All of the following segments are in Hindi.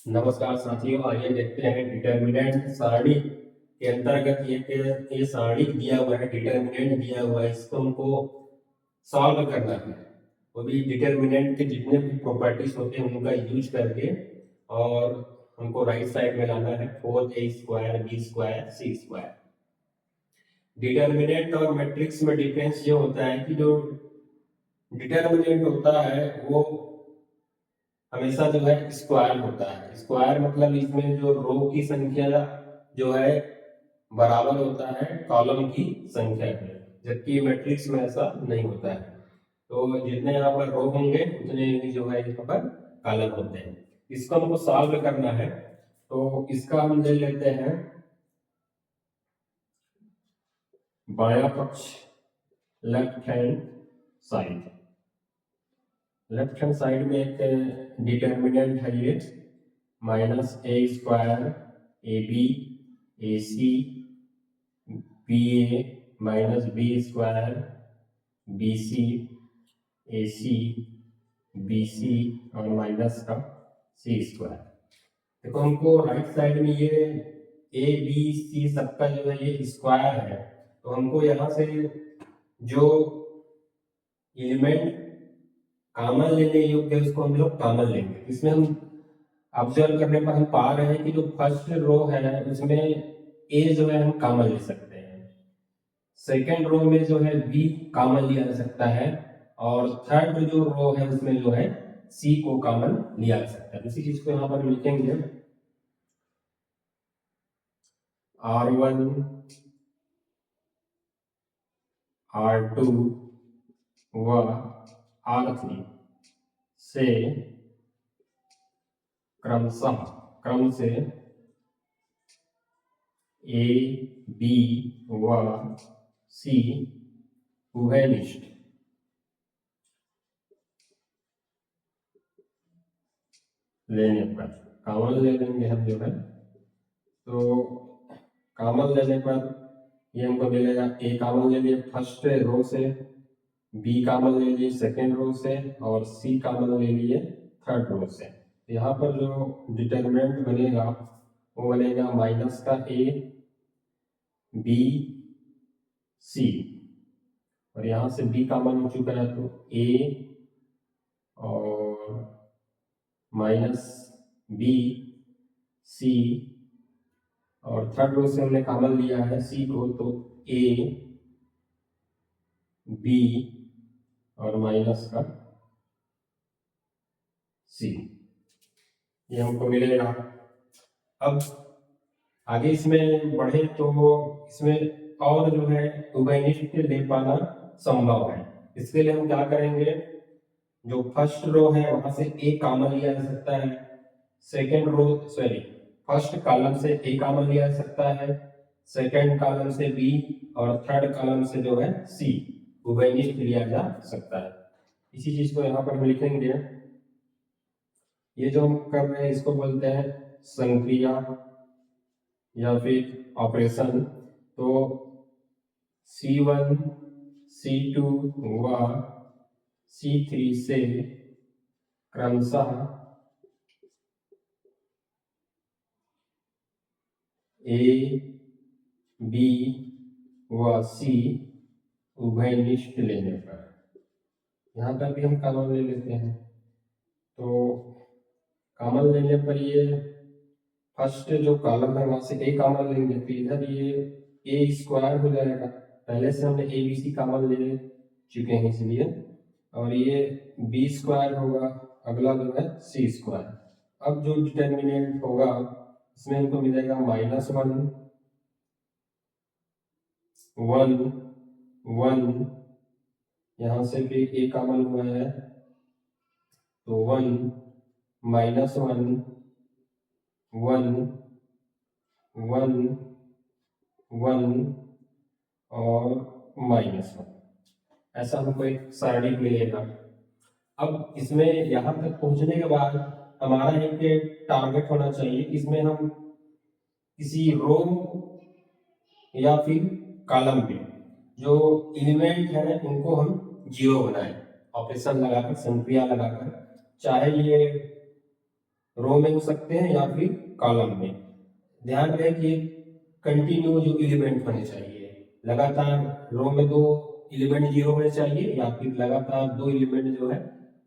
नमस्कार साथियों, आइए देखते हैं डिटर्मिनेंट सारणी के अंतर्गत ये सारणी दिया हुआ है, डिटर्मिनेंट दिया हुआ है, इसको हमको सॉल्व करना है। वो भी डिटर्मिनेंट के जितने भी प्रॉपर्टीज होते हैं उनका यूज करके, और हमको राइट साइड में लाना है 4a² b² c²। डिटर्मिनेंट और मैट्रिक्स में डिफरेंस ये होता है कि जो डिटर्मिनेंट होता है वो हमेशा जो है स्क्वायर होता है। स्क्वायर मतलब इसमें जो रो की संख्या जो है बराबर होता है कॉलम की संख्या के, जबकि मैट्रिक्स में ऐसा नहीं होता है। तो जितने यहाँ पर रो होंगे उतने ही जो है यहाँ पर कॉलम होते हैं। इसको हमको सॉल्व करना है, तो इसका हम ले लेते हैं बायां पक्ष, left hand side. Left hand side में एक डिटर्मिनेंट है ये -a² ab ac ba -b² bc ac bc और माइनस का c²। देखो हमको राइट साइड में ये ए बी सी सबका जो है ये स्क्वायर है, तो हमको यहाँ से जो एलिमेंट कॉमन लेने योग्य है उसको हम लोग कॉमन लेंगे। इसमें हम ऑब्जर्व करने पर हम पा रहे हैं कि जो फर्स्ट रो है उसमें ए जो है हम कॉमन ले सकते हैं, सेकेंड रो में जो है बी कॉमन लिया जा सकता है, और थर्ड जो रो है उसमें जो है सी को कॉमन लिया जा सकता है। इसी चीज को यहाँ पर लिखेंगे R1 R2 व R3 से क्रमशः क्रम से ए बी व सी उभयनिष्ठ लेने पर कॉमन ले लेंगे हम जो है। तो कॉमन लेने पर ये हमको मिलेगा ए कॉमन ले लिए फर्स्ट रो से, बी कॉमन ले लिए सेकेंड रो से, और सी कॉमन ले लिए थर्ड रो से। यहाँ पर जो डिटर्मिनेंट बनेगा वो बनेगा माइनस का ए बी सी, और यहाँ से बी कॉमन हो चुका है तो ए और माइनस बी सी, और थर्ड रो से हमने कॉमन लिया है सी को, तो ए बी और माइनस का सी, ये हमको मिलेगा। अब आगे इसमें बढ़े तो इसमें और जो है उभयनिष्ठ ले पाना संभव है। इसके लिए हम क्या करेंगे, जो फर्स्ट रो है वहां से ए कॉमन लिया जा सकता है, second row sorry first column से ए कॉमन लिया जा सकता है, सेकेंड कॉलम से बी, और थर्ड कॉलम से जो है सी उभयनिष्ठ लिया जा सकता है। इसी चीज को यहाँ पर हम लिखेंगे। ये जो हम कर रहे हैं इसको बोलते हैं संक्रिया या फिर ऑपरेशन। तो C1 C2 व C3 से क्रमशः ए बी व सी उभयनिष्ठ लेने पर, यहाँ पर भी हम कॉमन ले लेते हैं। तो कॉमन लेने पर ये फर्स्ट जो कॉलम है वहां से ए कॉमन लेंगे, तो इधर ये ए स्क्वायर हो जाएगा, पहले से हमने ए बी सी कॉमन ले चुके हैं इसलिए, और ये बी स्क्वायर होगा, अगला जो है c²। अब जो डिटर्मिनेंट होगा इसमें हमको मिलेगा -1 1 1, यहाँ से भी ए कॉमन हुआ है तो 1 -1 1 1 1 और -1, ऐसा हमको एक सारणी मिलेगा। अब इसमें यहाँ तक पहुंचने के बाद हमारा एक टारगेट होना चाहिए, इसमें हम किसी रो या फिर कॉलम में जो एलिमेंट है उनको हम जीरो बनाएं, ऑपरेशन लगाकर, संक्रिया लगाकर, चाहे ये रो में हो सकते हैं या फिर कॉलम में। ध्यान रहे कि कंटिन्यू जो एलिमेंट होने चाहिए, लगातार रो में 2 एलिमेंट जीरो होने चाहिए या फिर लगातार 2 एलिमेंट जो है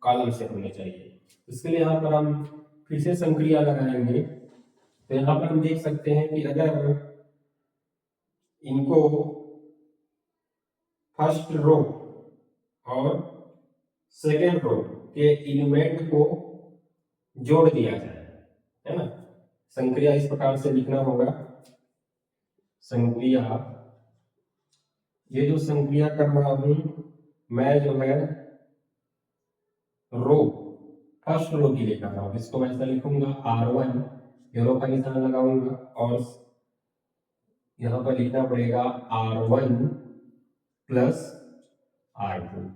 कॉलम से होने चाहिए। इसके लिए यहाँ पर हम फिर से संक्रिया लगाएंगे। तो यहाँ पर हम देख सकते हैं कि अगर इनको फर्स्ट रो और सेकेंड रो के एलिमेंट को जोड़ दिया जाए, है ना। संक्रिया इस प्रकार से लिखना होगा। संक्रिया, ये जो संक्रिया कर रहा हूं मैं जो है रो, फर्स्ट रो की लिख रहा हूं, इसको मैं ऐसा लिखूंगा R1, रो का निशान लगाऊंगा और यहां पर लिखना पड़ेगा R1 प्लस R2।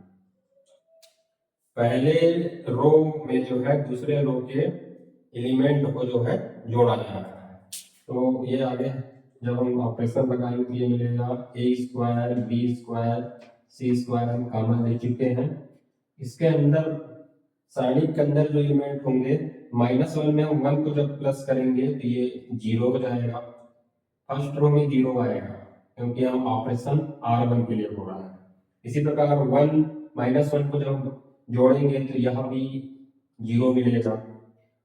पहले रो में जो है दूसरे रो के एलिमेंट को जो है जोड़ा जा रहा है। तो ये आगे जब हम ऑपरेशन लगाएंगे तो ये मिलेगा a square b square c square हम कॉमन ले चुके हैं। इसके अंदर सारणी के अंदर जो एलिमेंट होंगे -1 में हम 1 को जब प्लस करेंगे तो ये 0 हो जाएगा। फर्स्ट रो में 0 आएगा क्योंकि हम ऑपरेशन R1 के लिए हो रहा है। इसी प्रकार 1 -1 को जब जोड़ेंगे तो यहाँ भी 0 मिलेगा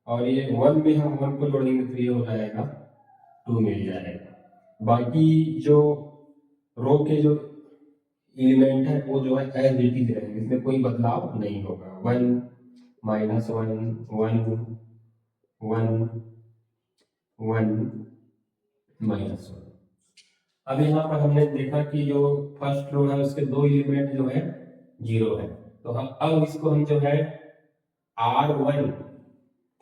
और ये 1 में हम 1 को जोड़ेंगे तो ये हो जाएगा 2 मिल जाएगा। बाकी जो रो के जो एलिमेंट है वो जो है एज इट इज रहेंगे, इसमें कोई बदलाव नहीं होगा। 1 -1 1 1 1 -1। अब यहाँ पर हमने देखा कि जो फर्स्ट रो है उसके 2 एलिमेंट जो है 0 है। तो हम अब इसको हम जो है R1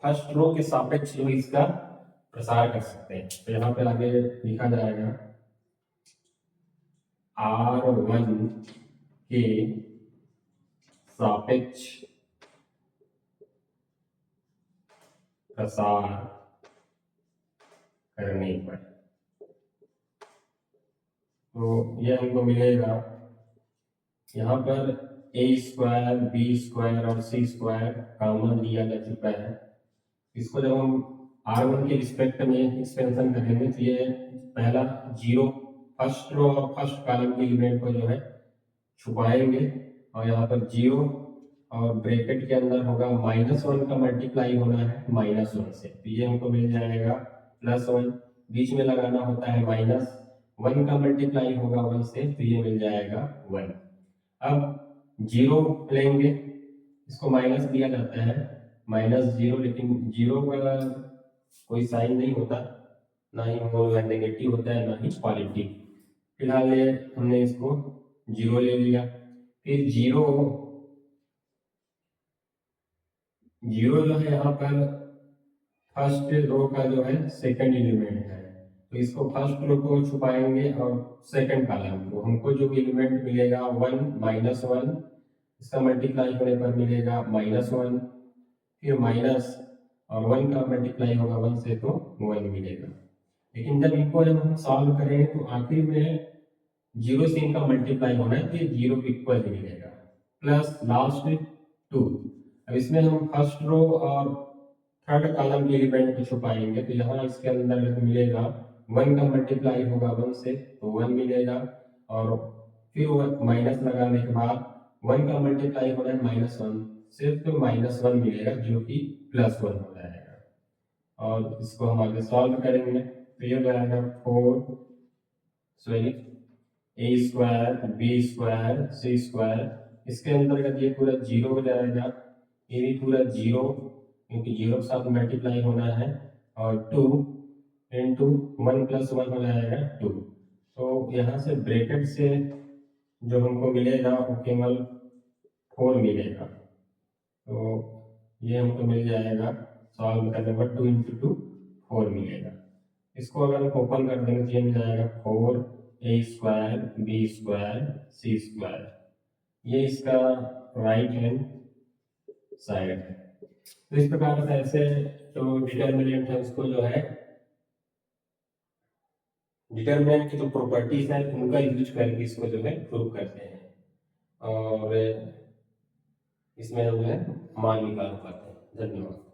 फर्स्ट रो के सापेक्ष जो इसका प्रसार कर सकते हैं। तो यहाँ पे आगे लिखा जाएगा R1 के सापेक्ष प्रसार करने पर तो ये हमको मिलेगा, यहाँ पर a स्क्वायर b स्क्वायर और c स्क्वायर कॉमन लिया जा चुका है। इसको जब हम R1 के रिस्पेक्ट में एक्सपेंशन करेंगे तो ये पहला 0 फर्स्ट रो और फर्स्ट कॉलम के एलिमेंट को जो है छुपाएंगे और यहाँ पर 0 और ब्रैकेट के अंदर होगा -1 का मल्टीप्लाई होना है -1 से, तो ये हमको मिल जाएगा +1। बीच में लगाना होता है -1 का मल्टीप्लाई होगा 1 से, तो ये मिल जाएगा 1। अब 0 लेंगे, इसको माइनस दिया जाता है -0, लेकिन 0 का कोई साइन नहीं होता, ना ही वो नेगेटिव होता है ना ही पॉजिटिव। फिलहाल ये हमने इसको 0 ले लिया। फिर 0 जो है यहाँ पर फर्स्ट रो का जो है सेकंड एलिमेंट है, तो इसको फर्स्ट रो को छुपाएंगे और सेकंड कॉलम को हमको जो एलिमेंट मिलेगा 1 -1, इसका मल्टीप्लाई होने पर मिलेगा -1, फिर माइनस और 1 का मल्टीप्लाई होगा 1 से तो 1 मिलेगा। लेकिन जब इनको जब हम सॉल्व करेंगे तो आखिर में 0 से इनका मल्टीप्लाई होना है तो ये 0 के इक्वल ही मिलेगा, प्लस लास्ट 2। अब इसमें हम फर्स्ट रो और थर्ड कॉलम के एलिमेंट को छुपाएंगे तो यहाँ इसके अंदर मिलेगा 1 का मल्टीप्लाई होगा 1 से तो 1 मिलेगा और फिर माइनस लगाने के बाद 1 का मल्टीप्लाई होना है -1 सिर्फ तो -1 मिलेगा जो कि +1 हो जाएगा। और इसको हम आगे सॉल्व करेंगे तो ये हो जाएगा 4 a square b square c square, इसके अंतर्गत ये पूरा 0 हो जाएगा, ये भी पूरा 0 क्योंकि 0 के साथ मल्टीप्लाई होना है और 2 इंटू 1 + 1 हो जाएगा 2। तो यहाँ से ब्रैकेट से जो हमको मिलेगा वो केवल 4 मिलेगा, तो ये हमको मिल जाएगा सॉल्व करने पर 2 × 2 4 मिलेगा। इसको अगर हम ओपन कर देंगे तो ये मिल जाएगा 4 a square b square c square, ये इसका राइट हैंड साइड है। तो इस प्रकार से ऐसे जो डिटर्मिनेंट है उसको जो है डिटर्मिनेंट की जो प्रॉपर्टीज है उनका यूज करके इसको जो है प्रूव करते हैं और इसमें हम जो है मान निकाल पाते हैं। धन्यवाद।